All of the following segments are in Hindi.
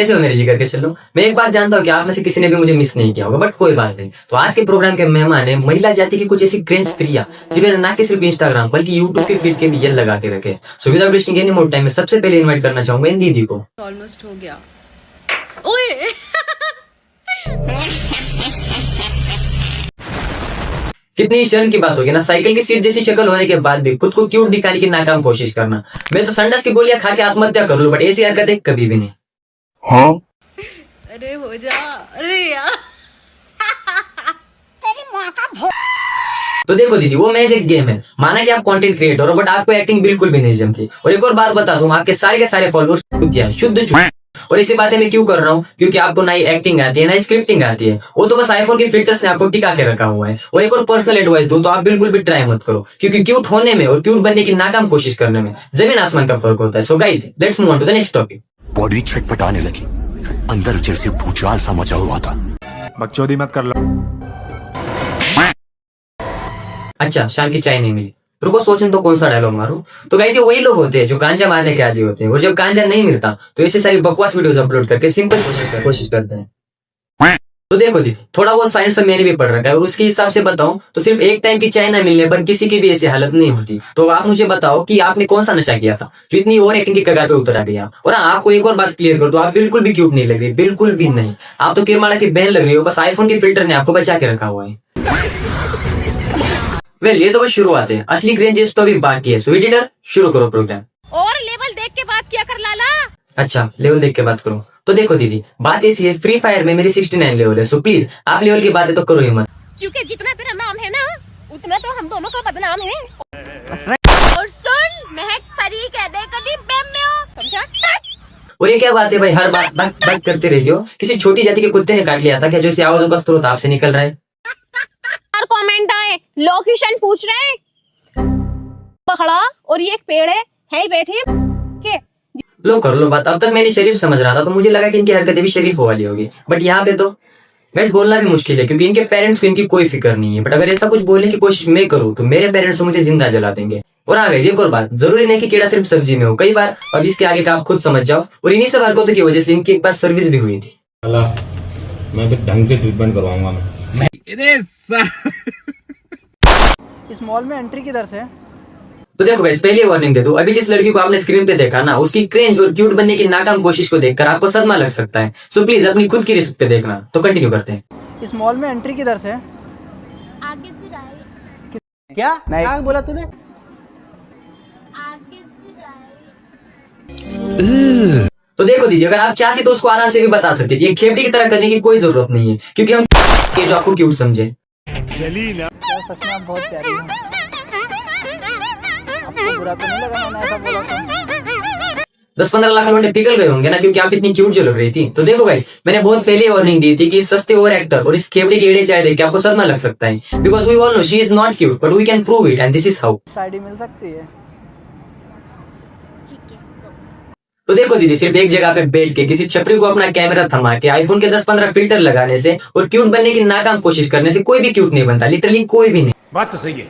कैसे हो मेरे जिगर के चलो। मैं एक बात जानता हूँ कि आप में से किसी ने भी मुझे मिस नहीं किया होगा, बट कोई बात नहीं। तो आज के प्रोग्राम के मेहमान है महिला जाति की कुछ ऐसी क्रेंज स्त्रियां जिन्होंने ना कि सिर्फ इंस्टाग्राम बल्कि यूट्यूब के फीड के भी ये लगा के रखे। So without wasting any more time, मैं सबसे पहले इन्वाइट करना चाहूंगा इन दीदी को। ऑलमोस्ट हो गया। ओए कितनी शर्म की बात होगी ना, साइकिल की सीट जैसी शक्ल होने के बाद भी खुद को क्यूट दिखाने की नाकाम कोशिश करना। मैं तो संडास की गोलियां खा के आत्महत्या कर लूं, बट ऐसी हरकतें कभी भी नहीं। हाँ? अरे हो जा, अरे यार तो देखो दीदी, वो मैच एक गेम है। माना कि आप कंटेंट क्रिएटर हो, बट आपको एक्टिंग बिल्कुल भी नहीं जमती। और एक और बात बता दूं, आपके सारे के सारे फॉलोअर्स शुद्ध चुप। और इसी बातें मैं क्यों कर रहा हूँ, क्योंकि आपको ना ही एक्टिंग आती है ना ही स्क्रिप्टिंग आती है। वो तो बस आईफोन के फिल्टर्स ने आपको टिका के रखा हुआ है। और एक और पर्सनल एडवाइस दूं तो आप बिल्कुल भी ट्राई मत करो, क्योंकि क्यूट होने में और क्यूट बनने की नाकाम कोशिश करने में जमीन आसमान का फर्क होता है। So guys, let's move on to the next topic. Body छटपटाने लगी, अंदर जैसे भूचाल सा मचा हुआ था। बकचोदी मत कर लो। अच्छा, शाम की चाय नहीं मिली, रुको सोचने तो कौन सा डायलॉग मारूं। तो गाइस, ये वही लोग होते हैं जो गांजा मारने के आदी होते हैं। और जब गांजा नहीं मिलता तो ऐसे सारी बकवास वीडियोस अपलोड करके सिंपल कोशिश करते हैं। तो देखो दीदी, थोड़ा बहुत साइंस तो मैंने भी पढ़ रखा है, और उसके हिसाब से बताऊं तो सिर्फ एक टाइम की चाय ना मिलने पर किसी की भी ऐसी हालत नहीं होती। तो आप मुझे बताओ कि आपने कौन सा नशा किया था जो इतनी ओवर एक्टिंग की कगार पे उतर आ गया। और हाँ, आपको एक और बात क्लियर कर दो, आप बिल्कुल भी क्यूट नहीं लग रही, बिल्कुल भी नहीं। आप तो किरमाला की बहन लग रही हो, बस आईफोन के फिल्टर ने आपको बचा के रखा हुआ है। वेल, ये तो बस शुरुआत है, असली क्रेंजेस तो अभी बाकी है। सो एडिटर, शुरू करो प्रोग्राम। और लेवल देख के बात किया कर लाला। अच्छा, लेवल देख के बात करो। तो देखो दीदी, बात ऐसी है, फ्री फायर में मेरी 69 लेवल है। सो प्लीज आप लेवल की बातें तो करो ही मत, क्योंकि जितना तेरा नाम है ना, उतना तो हम दोनों का बदनाम है। और सुन, महक परी कह दे कभी बेम में हो, समझा? और ये क्या बात है भाई, हर बात बात करते रहती हो। किसी छोटी जाति के कुत्ते ने काट लिया था क्या, जो इसे आवाजों का स्रोत आपसे निकल रहा है? कमेंट आए, लोकेशन पूछ रहे हैं पकड़ा, और ये एक पेड़ है ही बैठी के। लो कर लो बात। अब तक मैंने शरीफ समझ रहा था, तो मुझे लगा कि इनकी हरकतें भी शरीफ वाली होगी, बट यहाँ पे तो गाइस बोलना भी मुश्किल है, क्योंकि इनके पेरेंट्स को इनकी कोई फिक्र नहीं है। बट अगर ऐसा कुछ बोलने की कोशिश मैं करूँ तो मेरे पेरेंट्स तो मुझे जिंदा जला देंगे। और हाँ गाइस, एक और बात, जरूरी नहीं कि कीड़ा सिर्फ सब्जी में हो, कई बार। अब इसके आगे का आप खुद समझ जाओ। और इन्हीं सब हरकतों की वजह से इनकी एक बार सर्विस भी हुई थी। मैं तो ढंग से ट्रीटमेंट करवाऊंगा मैं। इस मॉल में एंट्री किधर से? तो देखो गाइस, पहले वार्निंग दे दूं, अभी जिस लड़की को आपने स्क्रीन पे देखा ना, उसकी क्रेंज और क्यूट बनने की नाकाम कोशिश को देखकर आपको सदमा लग सकता है। सो प्लीज अपनी खुद की रिस्क पे देखना। तो कंटिन्यू करते हैं। इस मॉल में एंट्री किधर से? आगे से राइट। क्या बोला तूने? आगे से राइट। तो देखो दीदी, अगर आप चाहती तो उसको आराम से भी बता सकती थी। ये खेपड़ी की तरह करने की कोई जरूरत नहीं है, क्योंकि हम ये जो आपको क्यूट समझे। चली ना, सच में आप बहुत प्यारी हो। आपको बुरा तो नहीं लगा मैंने ऐसा बोला तो? 10-15 लाख लोग पिघल गए होंगे ना, क्योंकि आप इतनी क्यूट जो लग रही थी। तो देखो गाइस, मैंने बहुत पहले वार्निंग दी थी कि इस सस्ते ओवर एक्टर और इस खेपड़ी के एड़े चाय देख के आपको सदमा लग सकता है। Because we all know she is not cute, but we can prove it, and this is how. Side मिल सकती है? ठीक है तो देखो दीदी, सिर्फ एक जगह पे बैठ के किसी छपरी को अपना कैमरा थमा के आईफोन के 10-15 फिल्टर लगाने से और क्यूट बनने की नाकाम कोशिश करने से कोई भी क्यूट नहीं बनता, लिटरली कोई भी नहीं। बात तो सही है।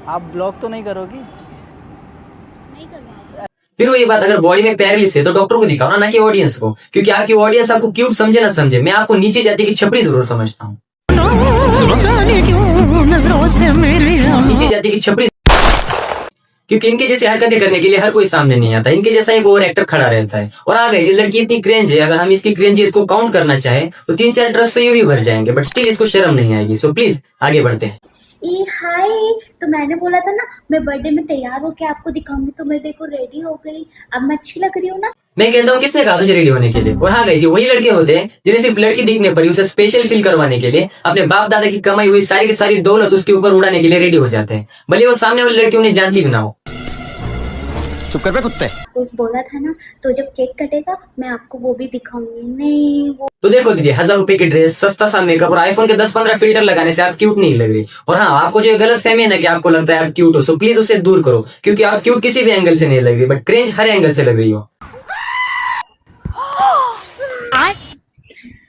आप ब्लॉक तो नहीं करोगी? नहीं करवाऊंगा। फिर वो ये बात, अगर बॉडी में पैरालिसिस है तो डॉक्टर को दिखाओ ना कि ऑडियंस को, क्योंकि आपकी ऑडियंस आपको क्यूट समझे ना समझे, मैं आपको नीचे जाती की छपरी जरूर समझता हूँ। नीचे जाती की छपरी, क्योंकि इनके जैसे हरकतें करने के लिए हर कोई सामने नहीं आता। इनके जैसा एक ओवर एक्टर खड़ा रहता है। और आ गई, ये लड़की इतनी क्रेंज है, अगर हम इसकी क्रेंजियत को काउंट करना चाहे तो 3-4 ट्रक्स तो ये भी भर जाएंगे, बट स्टिल इसको शर्म नहीं आएगी। सो प्लीज आगे बढ़ते हैं। ए हाय, तो मैंने बोला था ना मैं बर्थडे में तैयार होके आपको दिखाऊंगी, तो मैं देखो रेडी हो गई। अब मैं अच्छी लग रही हूँ ना? मैं कहता हूँ, किसने कहा तुझे रेडी होने के लिए? और हाँ गाइस, ये वही लड़के होते हैं जिन्हें सिर्फ लड़की दिखने पर ही उसे स्पेशल फील करवाने के लिए अपने बाप दादा की कमाई हुई सारी की सारी दौलत उसके ऊपर उड़ाने के लिए रेडी हो जाते हैं, भले वो सामने वाली लड़की उन्हें जानती भी ना हो। चुप कर बे कुत्ते। तो बोला था ना, तो जब केक कटेगा मैं आपको वो भी दिखाऊंगी। नहीं वो तो देखो दीदी, 1000 रुपए की ड्रेस, सस्ता सा मेकअप और आईफोन के 10-15 फिल्टर लगाने से आप क्यूट नहीं लग रही। और हाँ, आपको जो गलत फहमी है ना कि आपको लगता है आप क्यूट हो, सो प्लीज उसे दूर करो, क्योंकि आप क्यूट किसी भी एंगल से नहीं लग रही, बट क्रेंज हर एंगल से लग रही हो।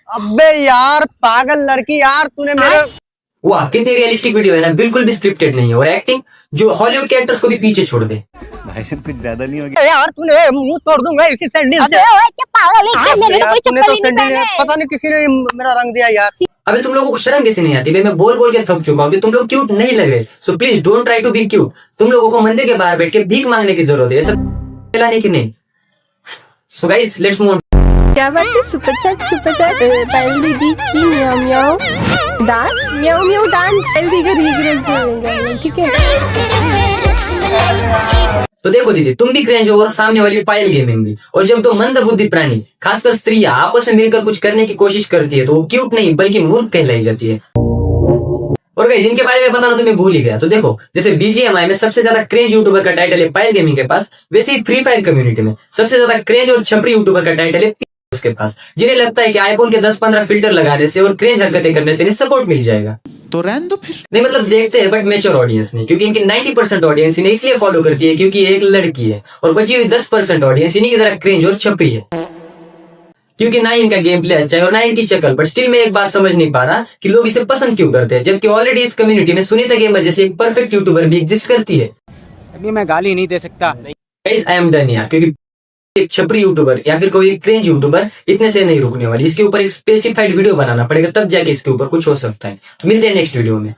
अबे यार पागल लड़की यार, तूने मेरे वाह कितनी रियलिस्टिक वीडियो है ना, बिल्कुल भी स्क्रिप्टेड नहीं है, और एक्टिंग जो हॉलीवुड के एक्टर्स को भी पीछे छोड़ दे। यार तूने मुंह तोड़ दूंगा इसी सैंडल से। क्या पागल है क्या? मैंने तो कोई तूने चप्पल तो ही नहीं सैंडल पहने। पता नहीं किसी ने मेरा रंग दिया यार। अबे तुम लोगों को शर्म कैसे नहीं आती? भाई मैं बोल बोल के थक चुका हूँ कि तुम लोग क्यूट नहीं लग रहे, so please don't try to be cute. तुम लोगों को मंदिर के बाहर बैठ के भीख मांगने की जरूरत है, ये सब फैलाने की नहीं। सो गाइस लेट्स मूव ऑन। क्या बात है? सुपर चैट पायल दीदी की म्याऊ म्याऊ डांस, म्याऊ म्याऊ डांस पायल दी का रीक्रिएट करेंगे, ठीक है? तो देखो दीदी, तुम भी क्रेंज हो और सामने वाली पायल गेमिंग भी, और जब दो मंदबुद्धि प्राणी खासकर स्त्रियां आपस में मिलकर कुछ करने की कोशिश करती है तो वो क्यूट नहीं बल्कि मूर्ख कहलाई जाती है। और गाइस इनके बारे में बताना तो मैं भूल ही गया। तो देखो जैसे BGMI में सबसे ज्यादा क्रेंज यूट्यूबर का टाइटल है पायल गेमिंग के पास, वैसे ही फ्री फायर कम्युनिटी में सबसे ज्यादा क्रेंज और छपरी यूट्यूबर का टाइटल है उसके पास, जिन्हें लगता है कि आईफोन के 10-15 फिल्टर लगाने से और क्रेंज हरकतें करने से इन्हें सपोर्ट मिल जाएगा। तो रहने दो फिर। नहीं मतलब देखते हैं बट मेच्योर ऑडियंस नहीं, क्योंकि इनकी 90% ऑडियंस इन्हें इसलिए फॉलो करती है क्योंकि ये एक लड़की है, और बची हुई 10% ऑडियंस इन्हीं की तरह क्रेंज और छपरी है, क्योंकि ना इनका गेम प्ले अच्छा है और ना इनकी शक्ल। बट स्टिल मैं एक बात समझ नहीं पा रहा कि लोग इसे पसंद क्यों करते हैं, जबकि ऑलरेडी इस कम्युनिटी में सुनीता गेमर जैसे एक परफेक्ट यूट्यूबर भी एग्जिस्ट करती है। अभी मैं गाली नहीं दे सकता। गाइस आई एम डन यार, क्योंकि एक छपरी यूट्यूबर या फिर कोई क्रेंज यूट्यूबर इतने से नहीं रुकने वाली। इसके ऊपर एक स्पेसिफाइड वीडियो बनाना पड़ेगा, तब जाके इसके ऊपर कुछ हो सकता है। तो मिलते हैं नेक्स्ट वीडियो में।